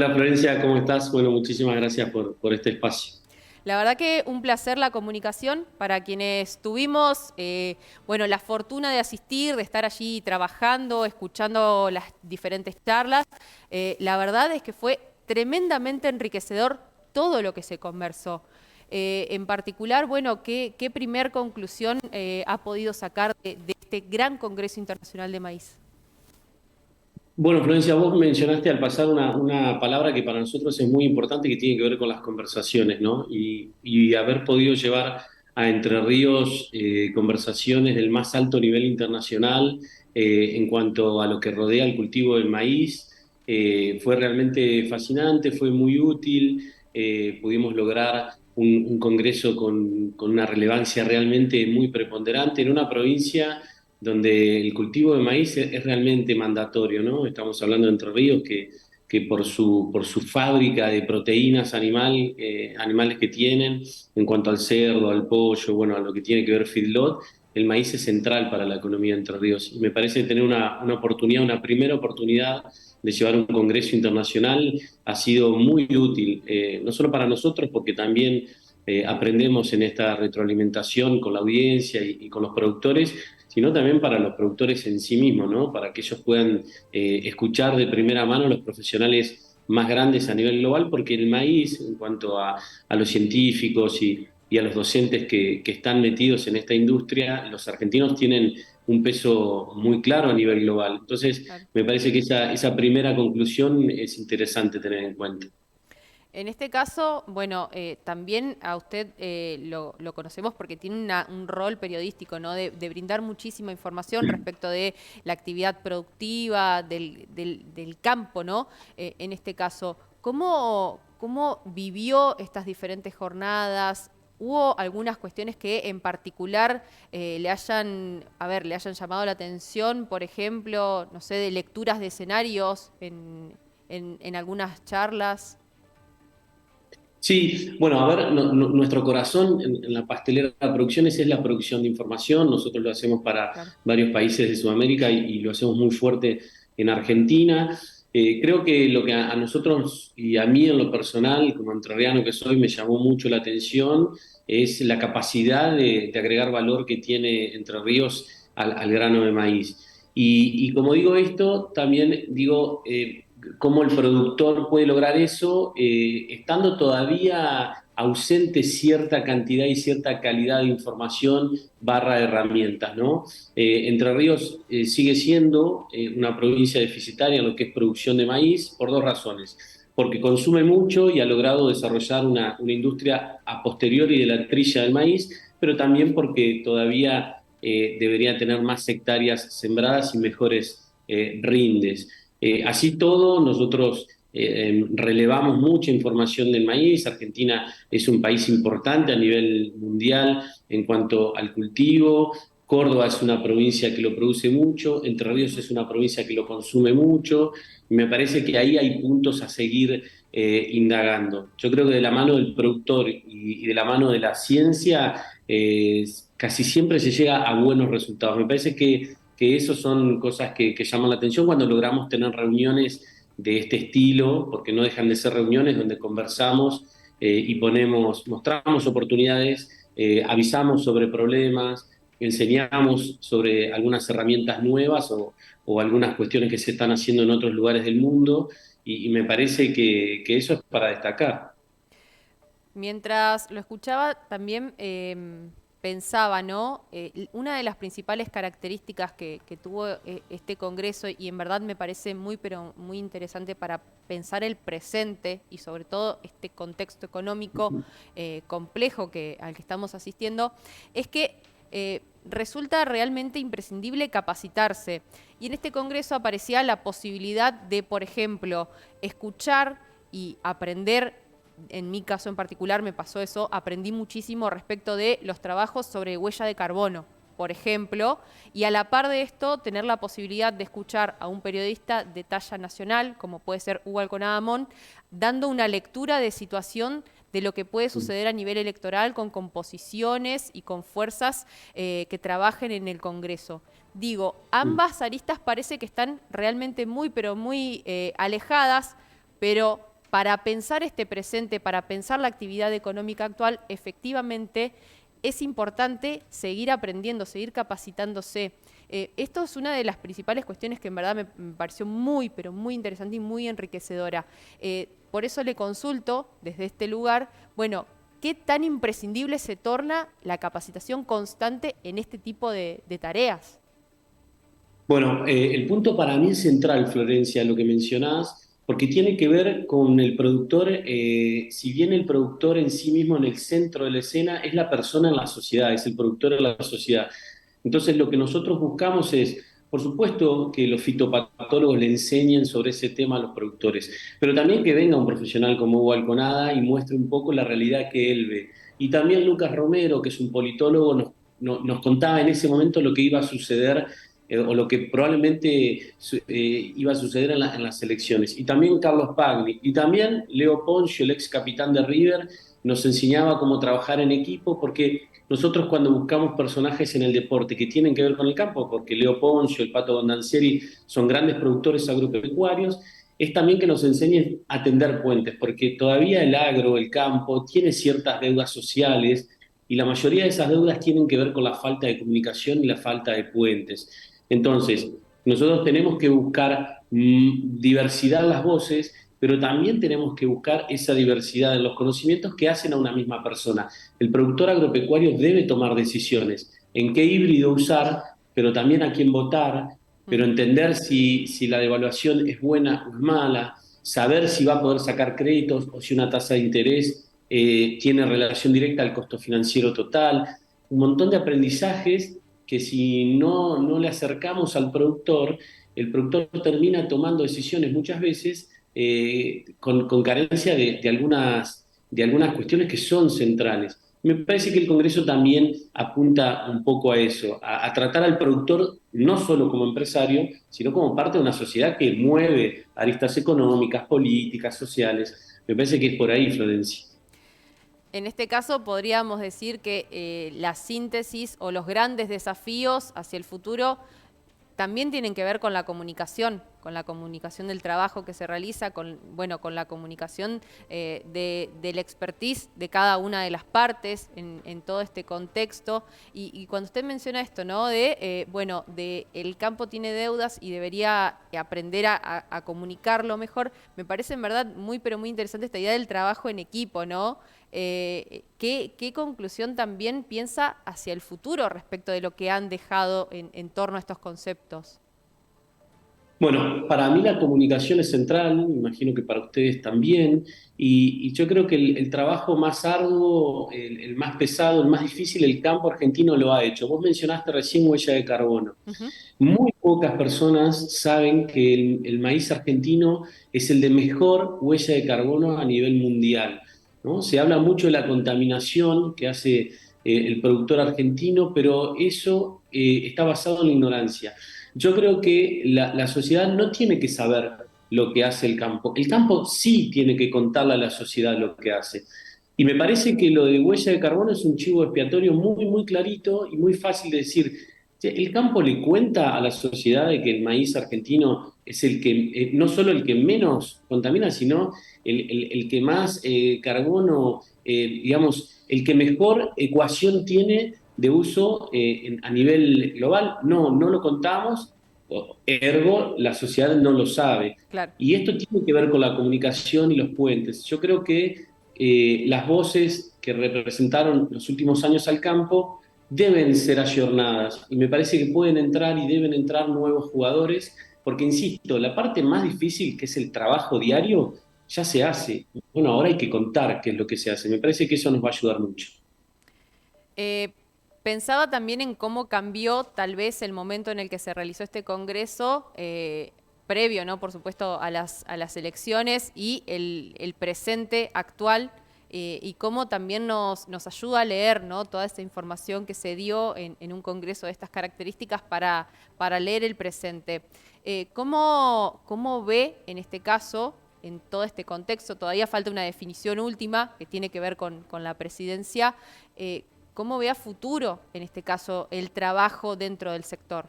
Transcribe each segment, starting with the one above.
Hola Florencia, ¿cómo estás? Bueno, muchísimas gracias por este espacio. La verdad que un placer la comunicación para quienes tuvimos, bueno, la fortuna de asistir, de estar allí trabajando, escuchando las diferentes charlas. La verdad es que fue tremendamente enriquecedor todo lo que se conversó. En particular, bueno, ¿qué primer conclusión ha podido sacar de este gran Congreso Internacional de Maíz? Bueno, Florencia, vos mencionaste al pasar una palabra que para nosotros es muy importante que tiene que ver con las conversaciones, ¿no? Y haber podido llevar a Entre Ríos conversaciones del más alto nivel internacional en cuanto a lo que rodea el cultivo del maíz, fue realmente fascinante, fue muy útil, pudimos lograr un congreso con una relevancia realmente muy preponderante en una provincia donde el cultivo de maíz es realmente mandatorio, ¿no? Estamos hablando de Entre Ríos que por su fábrica de proteínas animales que tienen, en cuanto al cerdo, al pollo, bueno, a lo que tiene que ver feedlot, el maíz es central para la economía de Entre Ríos. Y me parece tener una oportunidad, una primera oportunidad de llevar un congreso internacional ha sido muy útil, no solo para nosotros, porque también aprendemos en esta retroalimentación con la audiencia y con los productores, sino también para los productores en sí mismos, ¿no? Para que ellos puedan escuchar de primera mano a los profesionales más grandes a nivel global, porque el maíz, en cuanto a los científicos y a los docentes que están metidos en esta industria, los argentinos tienen un peso muy claro a nivel global. Entonces, me parece que esa primera conclusión es interesante tener en cuenta. En este caso, bueno, también a usted lo conocemos porque tiene un rol periodístico, ¿no? De brindar muchísima información respecto de la actividad productiva, del campo, ¿no? En este caso, ¿cómo vivió estas diferentes jornadas? ¿Hubo algunas cuestiones que en particular le hayan llamado la atención, por ejemplo, no sé, de lecturas de escenarios en algunas charlas? Sí, bueno, a ver, nuestro corazón en la pastelera de producciones es la producción de información. Nosotros lo hacemos para Claro. varios países de Sudamérica y lo hacemos muy fuerte en Argentina. Creo que lo que a nosotros y a mí en lo personal, como entrerriano que soy, me llamó mucho la atención es la capacidad de agregar valor que tiene Entre Ríos al grano de maíz. Y como digo esto, también digo cómo el productor puede lograr eso estando todavía ausente cierta cantidad y cierta calidad de información barra herramientas, ¿no? Entre Ríos sigue siendo una provincia deficitaria en lo que es producción de maíz por dos razones. Porque consume mucho y ha logrado desarrollar una industria a posteriori de la trilla del maíz, pero también porque todavía debería tener más hectáreas sembradas y mejores rindes. Así todo, nosotros relevamos mucha información del maíz. Argentina es un país importante a nivel mundial en cuanto al cultivo. Córdoba es una provincia que lo produce mucho, Entre Ríos Ujú. es una provincia que lo consume mucho. Y me parece que ahí hay puntos a seguir indagando. Yo creo que de la mano del productor y de la mano de la ciencia, casi siempre se llega a buenos resultados. Me parece que eso son cosas que llaman la atención cuando logramos tener reuniones de este estilo, porque no dejan de ser reuniones donde conversamos y mostramos oportunidades, avisamos sobre problemas, enseñamos sobre algunas herramientas nuevas o algunas cuestiones que se están haciendo en otros lugares del mundo y me parece que eso es para destacar. Mientras lo escuchaba, también pensaba, ¿no? Una de las principales características que tuvo este congreso, y en verdad me parece muy, pero muy interesante para pensar el presente y sobre todo este contexto económico complejo al que estamos asistiendo, es que resulta realmente imprescindible capacitarse. Y en este congreso aparecía la posibilidad de, por ejemplo, escuchar y aprender. En mi caso en particular me pasó eso, aprendí muchísimo respecto de los trabajos sobre huella de carbono, por ejemplo, y a la par de esto tener la posibilidad de escuchar a un periodista de talla nacional, como puede ser Hugo Alconadamón, dando una lectura de situación de lo que puede suceder a nivel electoral con composiciones y con fuerzas que trabajen en el Congreso. Digo, ambas aristas parece que están realmente muy, pero muy alejadas, pero para pensar este presente, para pensar la actividad económica actual, efectivamente es importante seguir aprendiendo, seguir capacitándose. Esto es una de las principales cuestiones que en verdad me pareció muy, pero muy interesante y muy enriquecedora. Por eso le consulto desde este lugar, bueno, ¿qué tan imprescindible se torna la capacitación constante en este tipo de tareas? Bueno, el punto para mí es central, Florencia, lo que mencionás, porque tiene que ver con el productor, si bien el productor en sí mismo en el centro de la escena es la persona en la sociedad, es el productor en la sociedad. Entonces lo que nosotros buscamos es, por supuesto, que los fitopatólogos le enseñen sobre ese tema a los productores, pero también que venga un profesional como Hugo Alconada y muestre un poco la realidad que él ve. Y también Lucas Romero, que es un politólogo, nos contaba en ese momento lo que iba a suceder o lo que probablemente iba a suceder en las elecciones. Y también Carlos Pagni, y también Leo Poncio, el ex capitán de River, nos enseñaba cómo trabajar en equipo, porque nosotros cuando buscamos personajes en el deporte que tienen que ver con el campo, porque Leo Poncio, el Pato Bondancieri son grandes productores agropecuarios, es también que nos enseñen a tender puentes, porque todavía el agro, el campo, tiene ciertas deudas sociales y la mayoría de esas deudas tienen que ver con la falta de comunicación y la falta de puentes. Entonces, nosotros tenemos que buscar diversidad en las voces, pero también tenemos que buscar esa diversidad en los conocimientos que hacen a una misma persona. El productor agropecuario debe tomar decisiones en qué híbrido usar, pero también a quién votar, pero entender si la devaluación es buena o es mala, saber si va a poder sacar créditos o si una tasa de interés tiene relación directa al costo financiero total. Un montón de aprendizajes que si no le acercamos al productor, el productor termina tomando decisiones muchas veces con carencia de algunas cuestiones que son centrales. Me parece que el Congreso también apunta un poco a eso, a tratar al productor no solo como empresario, sino como parte de una sociedad que mueve aristas económicas, políticas, sociales. Me parece que es por ahí, Florencia. En este caso podríamos decir que la síntesis o los grandes desafíos hacia el futuro también tienen que ver con la comunicación del trabajo que se realiza, bueno, con la comunicación del expertise de cada una de las partes en todo este contexto. Y cuando usted menciona esto, ¿no? Bueno, el campo tiene deudas y debería aprender a comunicarlo mejor, me parece en verdad muy, pero muy interesante esta idea del trabajo en equipo, ¿no? ¿Qué conclusión también piensa hacia el futuro respecto de lo que han dejado en torno a estos conceptos? Bueno, para mí la comunicación es central, me imagino que para ustedes también, y yo creo que el trabajo más arduo, el más pesado, el más difícil, el campo argentino lo ha hecho. Vos mencionaste recién huella de carbono. Ujú. Muy pocas personas saben que el maíz argentino es el de mejor huella de carbono a nivel mundial, ¿no? Se habla mucho de la contaminación que hace el productor argentino, pero eso está basado en la ignorancia. Yo creo que la sociedad no tiene que saber lo que hace el campo. El campo sí tiene que contarle a la sociedad lo que hace. Y me parece que lo de huella de carbono es un chivo expiatorio muy, muy clarito y muy fácil de decir. El campo le cuenta a la sociedad de que el maíz argentino es el que, no solo el que menos contamina, sino el que más carbono, digamos, el que mejor ecuación tiene de uso a nivel global. No lo contamos, ergo la sociedad no lo sabe. Claro. Y esto tiene que ver con la comunicación y los puentes. Yo creo que las voces que representaron los últimos años al campo deben ser ayornadas y me parece que pueden entrar y deben entrar nuevos jugadores, porque insisto, la parte más difícil, que es el trabajo diario, ya se hace. Bueno, ahora hay que contar qué es lo que se hace. Me parece que eso nos va a ayudar mucho. Eh, Pensaba también en cómo cambió tal vez el momento en el que se realizó este congreso, previo, ¿no? Por supuesto, a las elecciones y el presente actual, y cómo también nos ayuda a leer, ¿no? Toda esta información que se dio en un congreso de estas características para leer el presente. ¿Cómo ve en este caso, en todo este contexto? Todavía falta una definición última que tiene que ver con la presidencia. ¿Cómo ve a futuro, en este caso, el trabajo dentro del sector?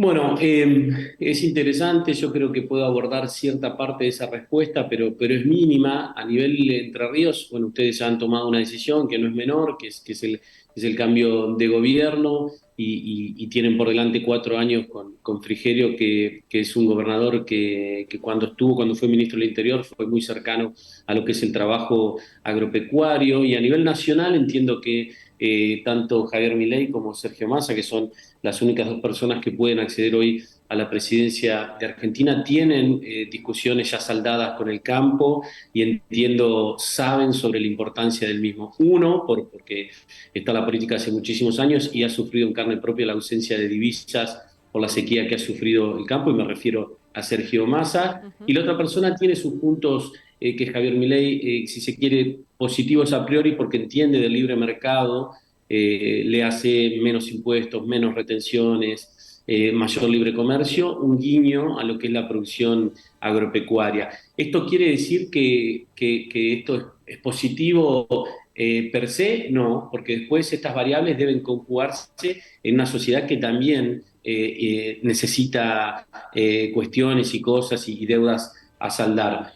Bueno, es interesante, yo creo que puedo abordar cierta parte de esa respuesta, pero es mínima. A nivel de Entre Ríos, bueno, ustedes ya han tomado una decisión que no es menor, que es el cambio de gobierno y tienen por delante 4 años con Frigerio, que es un gobernador que cuando fue ministro del Interior, fue muy cercano a lo que es el trabajo agropecuario. Y a nivel nacional entiendo que tanto Javier Milei como Sergio Massa, que son las únicas dos personas que pueden acceder hoy a la presidencia de Argentina, tienen discusiones ya saldadas con el campo y entiendo saben sobre la importancia del mismo. Uno, porque está la política hace muchísimos años y ha sufrido en carne propia la ausencia de divisas por la sequía que ha sufrido el campo, y me refiero a Sergio Massa. Ujú. Y la otra persona tiene sus puntos, que es Javier Milei, si se quiere, positivos a priori porque entiende del libre mercado, le hace menos impuestos, menos retenciones, mayor libre comercio, un guiño a lo que es la producción agropecuaria. ¿Esto quiere decir que esto es positivo per se? No, porque después estas variables deben conjugarse en una sociedad que también necesita cuestiones y cosas y deudas a saldar.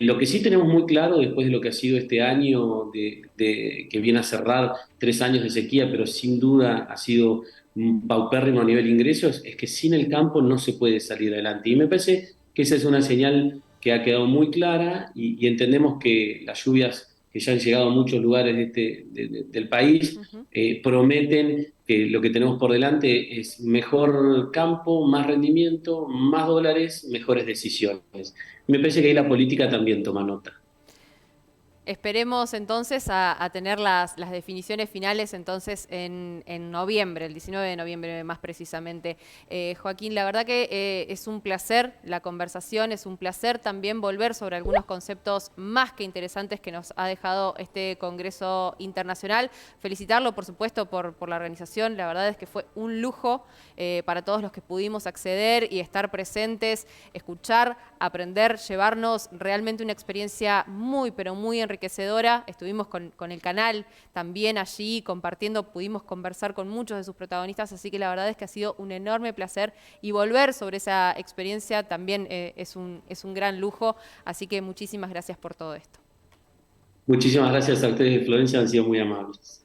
Lo que sí tenemos muy claro después de lo que ha sido este año que viene a cerrar 3 años de sequía, pero sin duda ha sido paupérrimo a nivel de ingresos, es que sin el campo no se puede salir adelante. Y me parece que esa es una señal que ha quedado muy clara y entendemos que las lluvias que ya han llegado a muchos lugares del país Ujú. prometen que lo que tenemos por delante es mejor campo, más rendimiento, más dólares, mejores decisiones. Me parece que ahí la política también toma nota. Esperemos entonces a tener las definiciones finales entonces en noviembre, el 19 de noviembre más precisamente. Joaquín, la verdad que es un placer la conversación, es un placer también volver sobre algunos conceptos más que interesantes que nos ha dejado este Congreso Internacional. Felicitarlo, por supuesto, por la organización. La verdad es que fue un lujo para todos los que pudimos acceder y estar presentes, escuchar, aprender, llevarnos realmente una experiencia muy, pero muy enriquecedora. Estuvimos con el canal también allí compartiendo, pudimos conversar con muchos de sus protagonistas, así que la verdad es que ha sido un enorme placer y volver sobre esa experiencia también es un gran lujo, así que muchísimas gracias por todo esto. Muchísimas gracias a ustedes, Florencia, han sido muy amables.